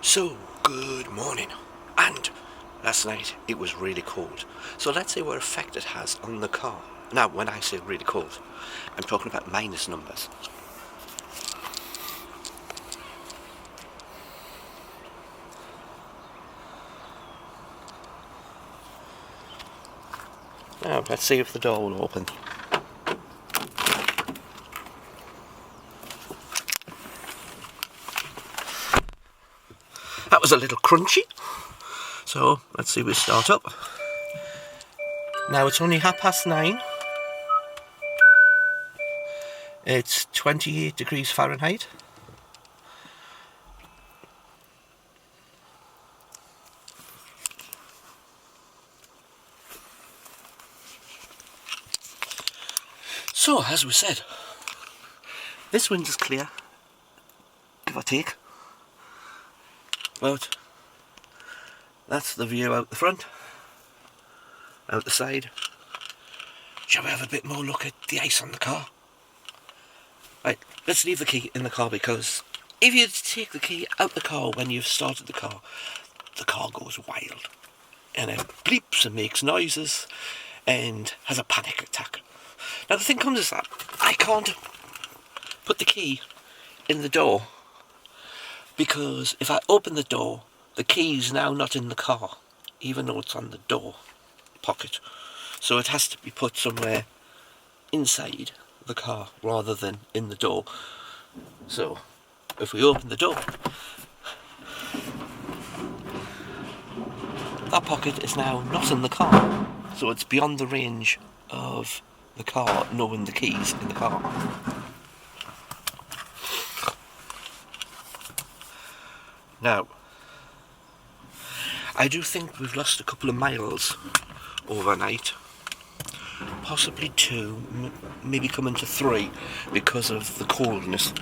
So, good morning. And last night it was really cold. So let's see what effect it has on the car. Now, when I say really cold, I'm talking about minus numbers. Now, let's see if the door will open. That was a little crunchy. So, let's see if we start up. Now, it's only 9:30. It's 28 degrees Fahrenheit. So, as we said, this wind is clear, give or take. But that's the view out the front, out the side. Shall we have a bit more look at the ice on the car? Right, let's leave the key in the car, because if you take the key out the car when you've started the car goes wild. And it bleeps and makes noises and has a panic attack. Now the thing comes is that I can't put the key in the door, because if I open the door, the key's now not in the car, even though it's on the door pocket. So it has to be put somewhere inside the car rather than in the door. So if we open the door, that pocket is now not in the car, so it's beyond the range of the car knowing the keys in the car. Now, I do think we've lost a couple of miles overnight, possibly 2, maybe coming to 3, because of the coldness.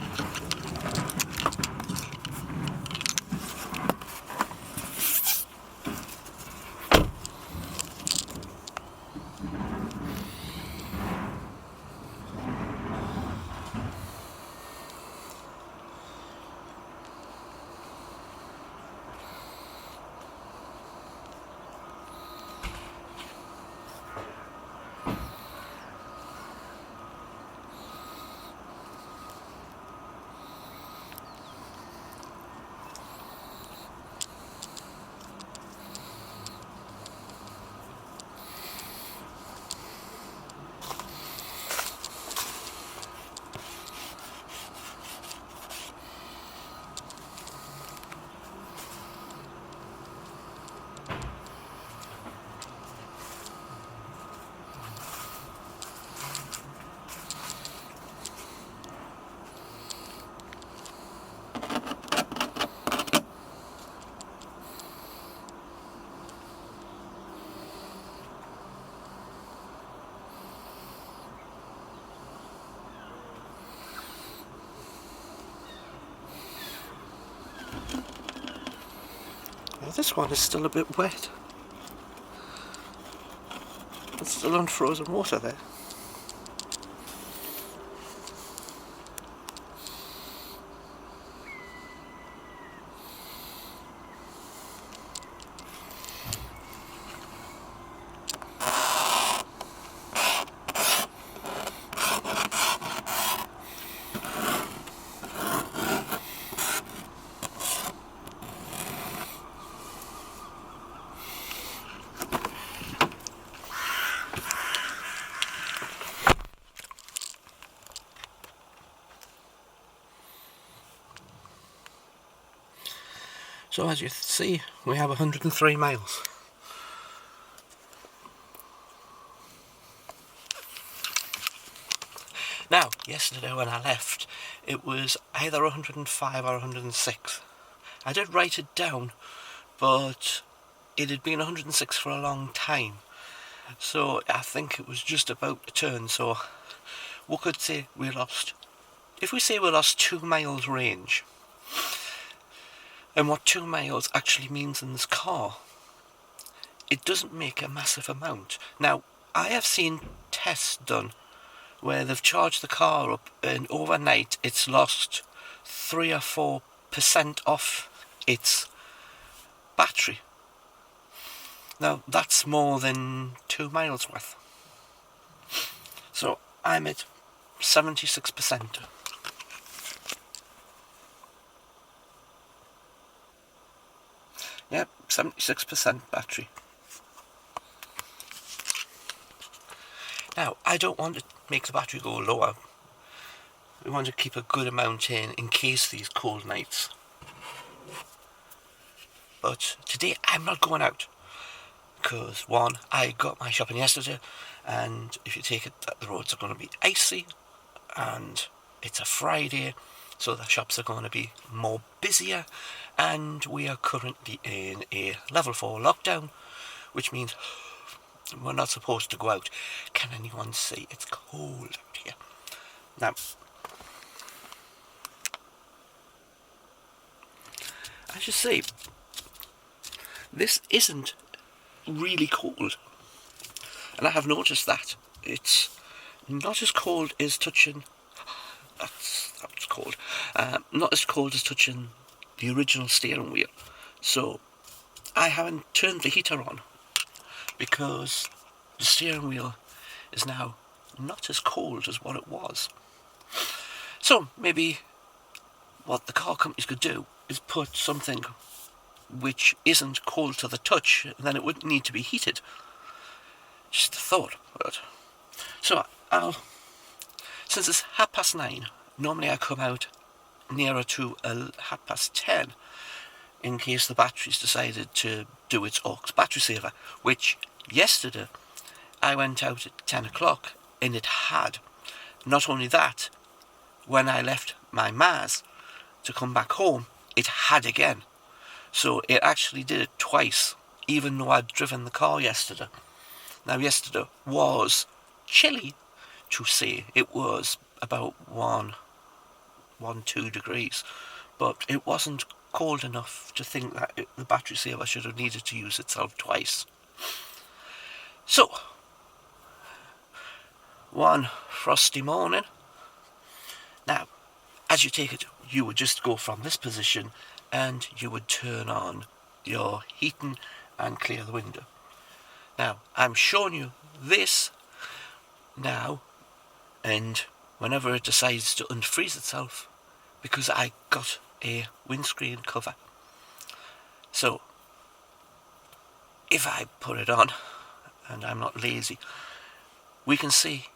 Now this one is still a bit wet. It's still on frozen water there. So as you see, we have 103 miles. Now, yesterday when I left, it was either 105 or 106. I did write it down, but it had been 106 for a long time. So I think it was just about to turn, so we could say we lost, if we say we lost 2 miles range, and what 2 miles actually means in this car, it doesn't make a massive amount. Now, I have seen tests done where they've charged the car up and overnight it's lost 3 or 4% off its battery. Now that's more than 2 miles worth. So I'm at 76%. Yep, 76% battery. Now, I don't want to make the battery go lower. We want to keep a good amount in case these cold nights. But today I'm not going out. Because one, I got my shopping yesterday, and if you take it, the roads are going to be icy, and it's a Friday, so the shops are going to be more busier, and we are currently in a level 4 lockdown, which means we're not supposed to go out. Can anyone say it's cold out here? Now, I should say, this isn't really cold, and I have noticed that it's not as cold as touching. That's cold. Not as cold as touching the original steering wheel. So I haven't turned the heater on because the steering wheel is now not as cold as what it was. So maybe what the car companies could do is put something which isn't cold to the touch, and then it wouldn't need to be heated. Just a thought. But so since it's 9:30, normally I come out nearer to 10:30 in case the battery's decided to do its aux battery saver, which yesterday I went out at 10 o'clock and it had. Not only that, when I left my Maz to come back home, it had again. So it actually did it twice, even though I'd driven the car yesterday. Now yesterday was chilly to say. It was about 2 degrees, but it wasn't cold enough to think that the battery saver should have needed to use itself twice. So, one frosty morning. Now, as you take it, you would just go from this position and you would turn on your heating and clear the window. Now, I'm showing you this now, and whenever it decides to unfreeze itself, because I got a windscreen cover. So, if I put it on, and I'm not lazy, we can see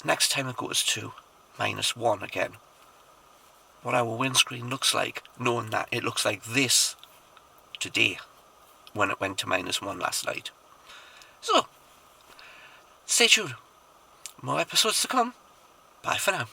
next time it goes to -1 again, what our windscreen looks like, knowing that it looks like this today when it went to -1 last night. So, stay tuned. More episodes to come. Bye for now.